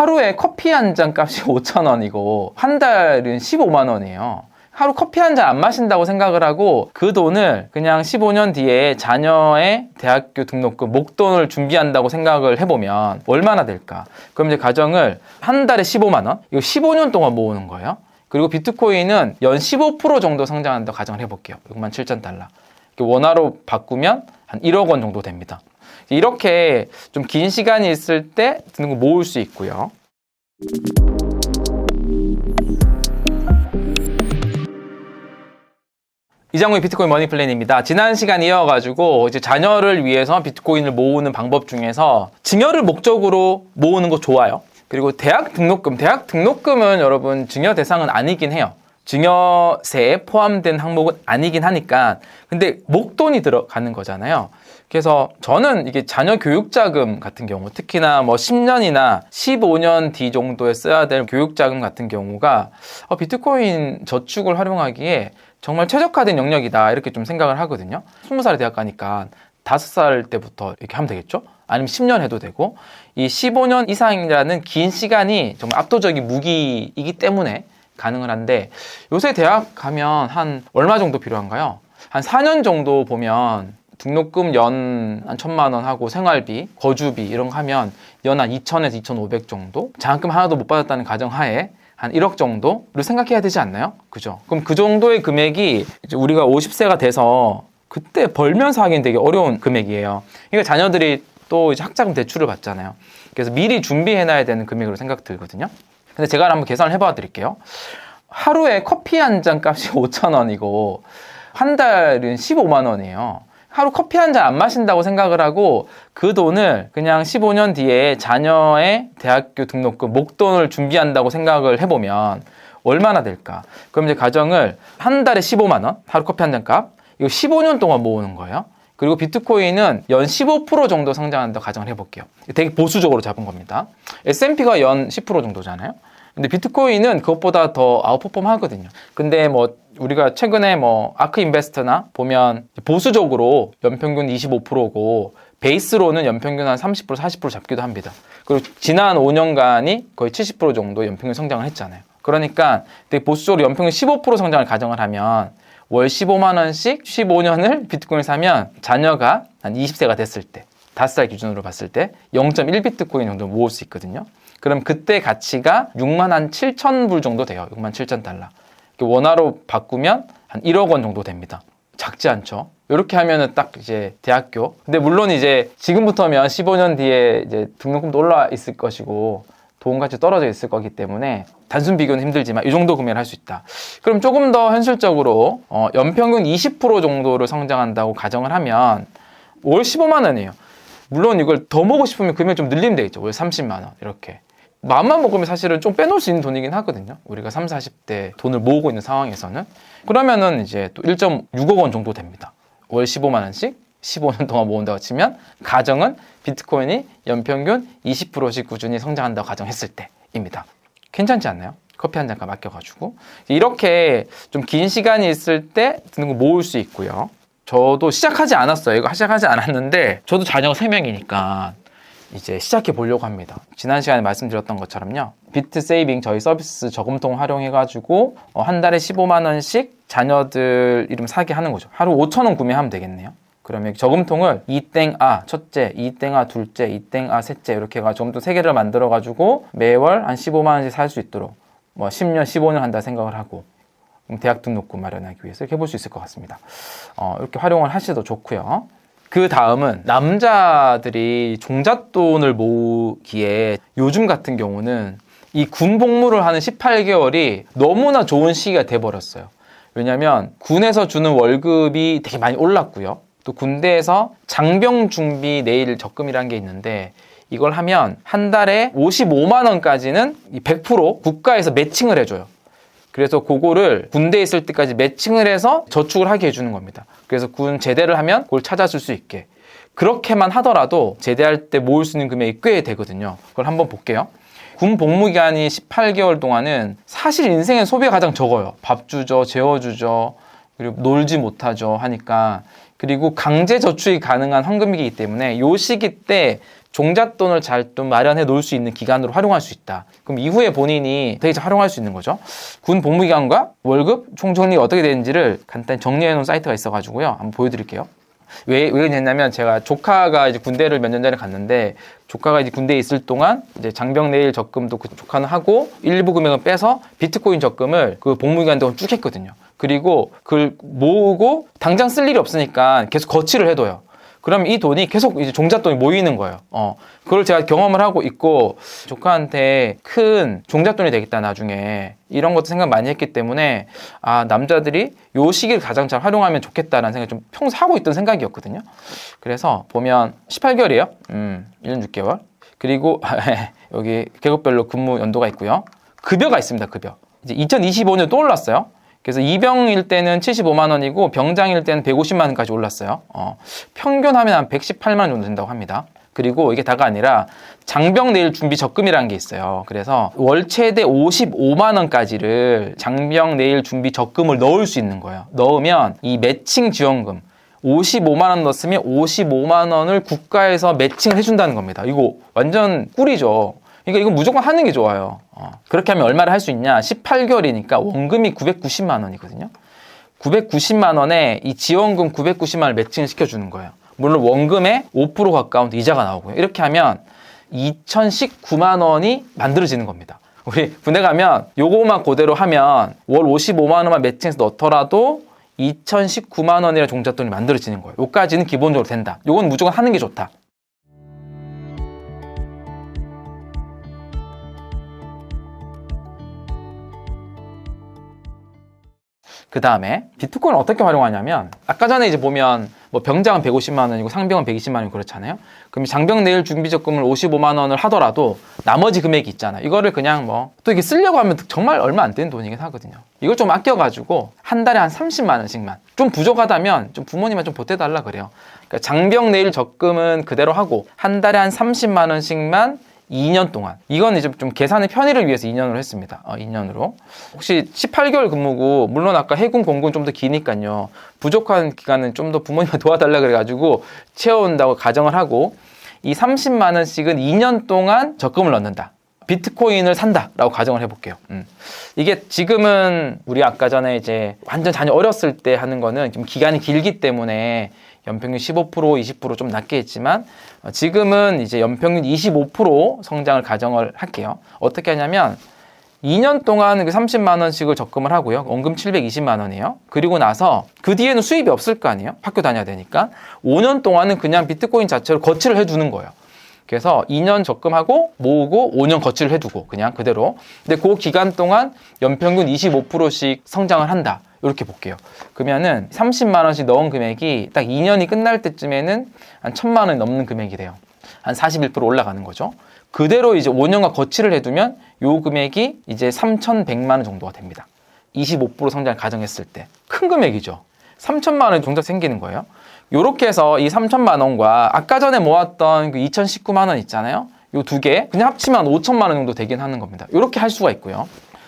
하루에 커피 한 잔 값이 5,000원이고 한 달은 15만 원이에요. 하루 커피 한 잔 안 마신다고 생각을 하고 그 돈을 그냥 15년 뒤에 자녀의 대학교 등록금 목돈을 준비한다고 생각을 해보면 얼마나 될까? 그럼 이제 가정을 한 달에 15만 원? 이거 15년 동안 모으는 거예요. 그리고 비트코인은 연 15% 정도 성장한다고 가정을 해볼게요. 67,000달러. 원화로 바꾸면 한 1억 원 정도 됩니다. 이렇게 좀 긴 시간이 있을 때 등록금 모을 수 있고요. 이장우의 비트코인 머니 플랜입니다. 지난 시간 이어가지고 이제 자녀를 위해서 비트코인을 모으는 방법 중에서 증여를 목적으로 모으는 거 좋아요. 그리고 대학 등록금은 여러분 증여 대상은 아니긴 해요. 증여세에 포함된 항목은 아니긴 하니까. 근데 목돈이 들어가는 거잖아요. 그래서 저는 이게 자녀 교육자금 같은 경우, 특히나 뭐 10년이나 15년 뒤 정도에 써야 될 교육자금 같은 경우가 비트코인 저축을 활용하기에 정말 최적화된 영역이다, 이렇게 좀 생각을 하거든요. 20살에 대학 가니까 5살 때부터 이렇게 하면 되겠죠? 아니면 10년 해도 되고, 이 15년 이상이라는 긴 시간이 정말 압도적인 무기이기 때문에 가능을 한데, 요새 대학 가면 한 얼마 정도 필요한가요? 한 4년 정도 보면 등록금 연 한 1,000만 원 하고 생활비, 거주비 이런 거 하면 연 한 2,000에서 2,500 정도? 장학금 하나도 못 받았다는 가정하에 한 1억 정도를 생각해야 되지 않나요? 그죠? 그럼 그 정도의 금액이 이제 우리가 50세가 돼서 그때 벌면서 하기엔 되게 어려운 금액이에요. 그러니까 자녀들이 또 이제 학자금 대출을 받잖아요. 그래서 미리 준비해놔야 되는 금액으로 생각 들거든요. 근데 제가 한번 계산을 해봐 드릴게요. 하루에 커피 한 잔 값이 5,000원이고 한 달은 15만 원이에요. 하루 커피 한 잔 안 마신다고 생각을 하고 그 돈을 그냥 15년 뒤에 자녀의 대학교 등록금 목돈을 준비한다고 생각을 해보면 얼마나 될까? 그럼 이제 가정을 한 달에 15만 원, 하루 커피 한 잔 값, 이거 15년 동안 모으는 거예요. 그리고 비트코인은 연 15% 정도 성장한다고 가정을 해볼게요. 되게 보수적으로 잡은 겁니다. S&P가 연 10% 정도잖아요. 근데 비트코인은 그것보다 더 아웃퍼폼 하거든요. 근데 뭐 우리가 최근에 뭐 아크 인베스트나 보면 보수적으로 연평균 25%고 베이스로는 연평균 한 30%, 40% 잡기도 합니다. 그리고 지난 5년간이 거의 70% 정도 연평균 성장을 했잖아요. 그러니까 되게 보수적으로 연평균 15% 성장을 가정을 하면 월 15만 원씩 15년을 비트코인을 사면 자녀가 한 20세가 됐을 때, 5살 기준으로 봤을 때 0.1 비트코인 정도 모을 수 있거든요. 그럼 그때 가치가 6만 한 7천 불 정도 돼요. 6만 7천 달러. 원화로 바꾸면 한 1억 원 정도 됩니다. 작지 않죠? 이렇게 하면은 딱 이제 대학교. 근데 물론 이제 지금부터면 15년 뒤에 이제 등록금도 올라 있을 것이고 돈 가치 떨어져 있을 거기 때문에 단순 비교는 힘들지만 이 정도 금액을 할 수 있다. 그럼 조금 더 현실적으로 연평균 20% 정도를 성장한다고 가정을 하면 월 15만 원이에요. 물론 이걸 더 먹고 싶으면 금액 좀 늘리면 되겠죠. 월 30만 원 이렇게. 마음만 먹으면 사실은 좀 빼놓을 수 있는 돈이긴 하거든요. 우리가 30, 40대 돈을 모으고 있는 상황에서는. 그러면은 이제 또 1.6억 원 정도 됩니다. 월 15만 원씩 15년 동안 모은다고 치면 가정은 비트코인이 연평균 20%씩 꾸준히 성장한다고 가정했을 때입니다. 괜찮지 않나요? 커피 한 잔값 아껴가지고. 이렇게 좀 긴 시간이 있을 때 드는 거 모을 수 있고요. 저도 시작하지 않았어요. 이거 시작하지 않았는데 저도 자녀가 3명이니까 이제 시작해 보려고 합니다. 지난 시간에 말씀드렸던 것처럼요. 비트 세이빙 저희 서비스 저금통 활용해가지고 한 달에 15만 원씩 자녀들 이름 사게 하는 거죠. 하루 5,000원 구매하면 되겠네요. 그러면 저금통을 이땡아 첫째, 이땡아 둘째, 이땡아 셋째 이렇게 해가지고 저금통 3개를 만들어가지고 매월 한 15만 원씩 살 수 있도록 뭐 10년, 15년 한다 생각을 하고 대학 등록금 마련하기 위해서 이렇게 해볼 수 있을 것 같습니다. 이렇게 활용을 하셔도 좋고요. 그 다음은 남자들이 종잣돈을 모으기에 요즘 같은 경우는 이 군 복무를 하는 18개월이 너무나 좋은 시기가 돼버렸어요. 왜냐하면 군에서 주는 월급이 되게 많이 올랐고요. 또 군대에서 장병 준비 내일 적금이라는 게 있는데 이걸 하면 한 달에 55만 원까지는 100% 국가에서 매칭을 해줘요. 그래서 그거를 군대에 있을 때까지 매칭을 해서 저축을 하게 해주는 겁니다. 그래서 군 제대를 하면 그걸 찾아줄 수 있게. 그렇게만 하더라도 제대할 때 모을 수 있는 금액이 꽤 되거든요. 그걸 한번 볼게요. 군 복무 기간이 18개월 동안은 사실 인생의 소비가 가장 적어요. 밥 주죠, 재워주죠, 그리고 놀지 못하죠 하니까. 그리고 강제 저축이 가능한 황금기이기 때문에 이 시기 때 종잣돈을 잘 좀 마련해 놓을 수 있는 기간으로 활용할 수 있다. 그럼 이후에 본인이 되게 잘 활용할 수 있는 거죠. 군 복무기간과 월급 총정리가 어떻게 되는지를 간단히 정리해 놓은 사이트가 있어가지고요. 한번 보여드릴게요. 왜 그랬냐면 제가 조카가 이제 군대를 몇 년 전에 갔는데 조카가 이제 군대에 있을 동안 이제 장병내일 적금도 그 조카는 하고 일부 금액은 빼서 비트코인 적금을 그 복무기간 동안 쭉 했거든요. 그리고 그걸 모으고 당장 쓸 일이 없으니까 계속 거치를 해둬요. 그럼 이 돈이 계속 이제 종잣돈이 모이는 거예요. 그걸 제가 경험을 하고 있고 조카한테 큰 종잣돈이 되겠다 나중에 이런 것도 생각 많이 했기 때문에 남자들이 요 시기를 가장 잘 활용하면 좋겠다라는 생각이 좀 평소 하고 있던 생각이었거든요. 그래서 보면 18개월이에요. 1년 6개월. 그리고 여기 계급별로 근무 연도가 있고요. 급여가 있습니다. 급여. 이제 2025년 또 올랐어요. 그래서 이병일 때는 75만 원이고 병장일 때는 150만 원까지 올랐어요. 평균 하면 한 118만 원 정도 된다고 합니다. 그리고 이게 다가 아니라 장병내일 준비 적금이라는 게 있어요. 그래서 월 최대 55만 원까지를 장병내일 준비 적금을 넣을 수 있는 거예요. 넣으면 이 매칭 지원금 55만 원 넣었으면 55만 원을 국가에서 매칭을 해준다는 겁니다. 이거 완전 꿀이죠. 그러니까 이거 무조건 하는 게 좋아요. 그렇게 하면 얼마를 할 수 있냐? 18개월이니까 원금이 990만 원이거든요. 990만 원에 이 지원금 990만 원을 매칭을 시켜주는 거예요. 물론 원금의 5% 가까운 이자가 나오고요. 이렇게 하면 2019만 원이 만들어지는 겁니다. 우리 군대 가면 요거만 그대로 하면 월 55만 원만 매칭해서 넣더라도 2019만 원이라는 종잣돈이 만들어지는 거예요. 요까지는 기본적으로 된다. 요건 무조건 하는 게 좋다. 그 다음에 비트코인을 어떻게 활용하냐면 아까 전에 이제 보면 뭐 병장은 150만 원이고 상병은 120만 원이고 그렇잖아요. 그럼 장병 내일 준비 적금을 55만 원을 하더라도 나머지 금액이 있잖아요. 이거를 그냥 뭐 또 이게 쓰려고 하면 정말 얼마 안 되는 돈이긴 하거든요. 이걸 좀 아껴가지고 한 달에 한 30만 원씩만 좀 부족하다면 좀 부모님만 좀 보태달라 그래요. 그러니까 장병 내일 적금은 그대로 하고 한 달에 한 30만 원씩만 2년 동안. 이건 이제 좀 계산의 편의를 위해서 2년으로 했습니다. 2년으로. 혹시 18개월 근무고, 물론 아까 해군, 공군 좀 더 기니까요. 부족한 기간은 좀 더 부모님을 도와달라 그래가지고 채워온다고 가정을 하고, 이 30만 원씩은 2년 동안 적금을 넣는다. 비트코인을 산다라고 가정을 해볼게요. 이게 지금은 우리 아까 전에 이제 완전 자녀 어렸을 때 하는 거는 좀 기간이 길기 때문에 연평균 15%, 20% 좀 낮게 했지만 지금은 이제 연평균 25% 성장을 가정을 할게요. 어떻게 하냐면 2년 동안 그 30만 원씩을 적금을 하고요. 원금 720만 원이에요. 그리고 나서 그 뒤에는 수입이 없을 거 아니에요. 학교 다녀야 되니까. 5년 동안은 그냥 비트코인 자체로 거치를 해두는 거예요. 그래서 2년 적금하고 모으고 5년 거치를 해두고 그냥 그대로. 근데 그 기간 동안 연평균 25%씩 성장을 한다. 이렇게 볼게요. 그러면은 30만 원씩 넣은 금액이 딱 2년이 끝날 때쯤에는 한 1000만 원이 넘는 금액이 돼요. 한 41% 올라가는 거죠. 그대로 이제 5년간 거치를 해두면 요 금액이 이제 3,100만 원 정도가 됩니다. 25% 성장을 가정했을 때. 큰 금액이죠. 3,000만 원 정도 생기는 거예요. 요렇게 해서 이 3,000만 원과 아까 전에 모았던 그 2019만 원 있잖아요. 요 두 개 그냥 합치면 5,000만 원 정도 되긴 하는 겁니다. 요렇게 할 수가 있고요.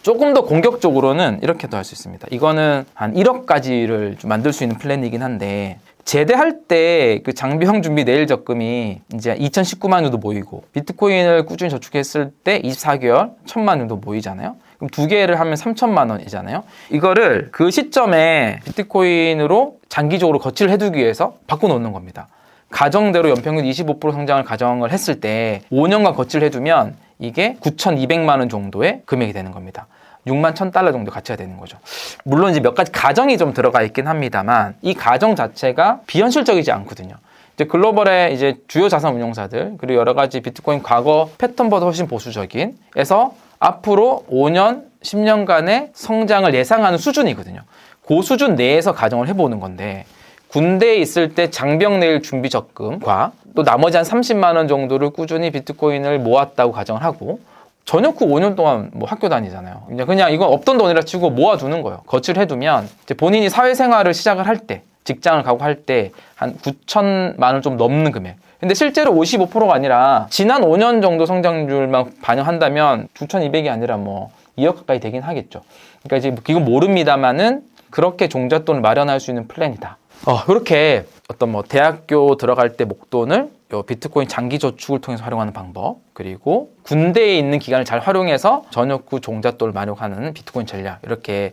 조금 더 공격적으로는 이렇게도 할 수 있습니다. 이거는 한 1억까지를 좀 만들 수 있는 플랜이긴 한데 제대할 때 그 장비형 준비 내일 적금이 이제 2019만 정도 모이고 비트코인을 꾸준히 저축했을 때 24개월 1,000만 정도 모이잖아요. 그럼 두 개를 하면 3,000만 원이잖아요. 이거를 그 시점에 비트코인으로 장기적으로 거치를 해두기 위해서 바꿔놓는 겁니다. 가정대로 연평균 25% 성장을 가정을 했을 때 5년간 거치를 해두면 이게 9,200만 원 정도의 금액이 되는 겁니다. 6만 1,000달러 정도 가치가 되는 거죠. 물론 이제 몇 가지 가정이 좀 들어가 있긴 합니다만 이 가정 자체가 비현실적이지 않거든요. 이제 글로벌의 이제 주요 자산 운용사들 그리고 여러 가지 비트코인 과거 패턴보다 훨씬 보수적인 에서 앞으로 5년, 10년간의 성장을 예상하는 수준이거든요. 그 수준 내에서 가정을 해보는 건데 군대에 있을 때 장병 내일 준비 적금과 또 나머지 한 30만 원 정도를 꾸준히 비트코인을 모았다고 가정을 하고 전역 후 5년 동안 뭐 학교 다니잖아요. 그냥 이건 없던 돈이라 치고 모아두는 거예요. 거치를 해두면 이제 본인이 사회생활을 시작을 할 때, 직장을 가고 할 때 한 9천만 원 좀 넘는 금액. 근데 실제로 55%가 아니라 지난 5년 정도 성장률만 반영한다면 9,200이 아니라 뭐 2억 가까이 되긴 하겠죠. 그러니까 이제 이건 모릅니다만은 그렇게 종잣돈을 마련할 수 있는 플랜이다. 이렇게 어떤 뭐 대학교 들어갈 때 목돈을 요 비트코인 장기 저축을 통해서 활용하는 방법, 그리고 군대에 있는 기간을 잘 활용해서 전역 후 종잣돈을 마련하는 비트코인 전략, 이렇게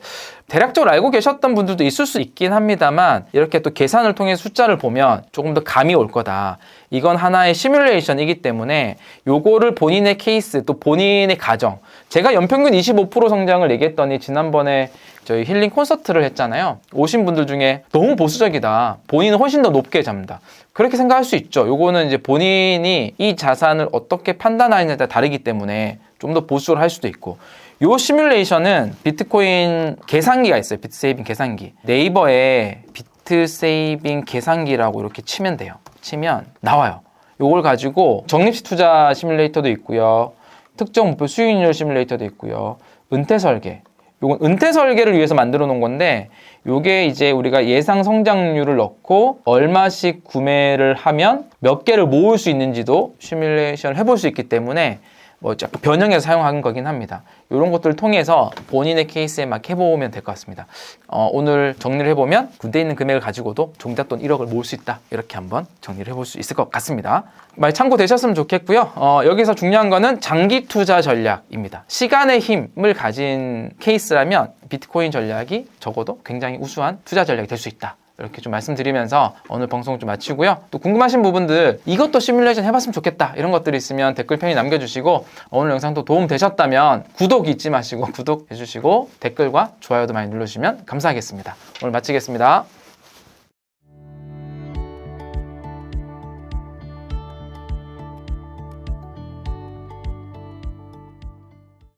대략적으로 알고 계셨던 분들도 있을 수 있긴 합니다만 이렇게 또 계산을 통해 숫자를 보면 조금 더 감이 올 거다. 이건 하나의 시뮬레이션이기 때문에 요거를 본인의 케이스 또 본인의 가정, 제가 연평균 25% 성장을 얘기했더니 지난번에 저희 힐링 콘서트를 했잖아요. 오신 분들 중에 너무 보수적이다, 본인은 훨씬 더 높게 잡는다, 그렇게 생각할 수 있죠. 요거는 이제 본인이 이 자산을 어떻게 판단하느냐에 따라 다르기 때문에 좀 더 보수적으로 할 수도 있고, 요 시뮬레이션은 비트코인 계산기가 있어요. 비트세이빙 계산기. 네이버에 비트세이빙 계산기라고 이렇게 치면 돼요. 치면 나와요. 요걸 가지고 적립식 투자 시뮬레이터도 있고요, 특정 목표 수익률 시뮬레이터도 있고요, 은퇴 설계. 요건 은퇴 설계를 위해서 만들어 놓은 건데, 요게 이제 우리가 예상 성장률을 넣고 얼마씩 구매를 하면 몇 개를 모을 수 있는지도 시뮬레이션을 해볼 수 있기 때문에 뭐 약간 변형해서 사용하는 거긴 합니다. 이런 것들을 통해서 본인의 케이스에 막 해보면 될 것 같습니다. 오늘 정리를 해보면 군대에 있는 금액을 가지고도 종잣돈 1억을 모을 수 있다, 이렇게 한번 정리를 해볼 수 있을 것 같습니다. 많이 참고되셨으면 좋겠고요. 여기서 중요한 거는 장기 투자 전략입니다. 시간의 힘을 가진 케이스라면 비트코인 전략이 적어도 굉장히 우수한 투자 전략이 될 수 있다, 이렇게 좀 말씀드리면서 오늘 방송 좀 마치고요. 또 궁금하신 부분들, 이것도 시뮬레이션 해봤으면 좋겠다, 이런 것들이 있으면 댓글평에 남겨주시고, 오늘 영상도 도움 되셨다면 구독 잊지 마시고 구독해주시고 댓글과 좋아요도 많이 눌러주시면 감사하겠습니다. 오늘 마치겠습니다.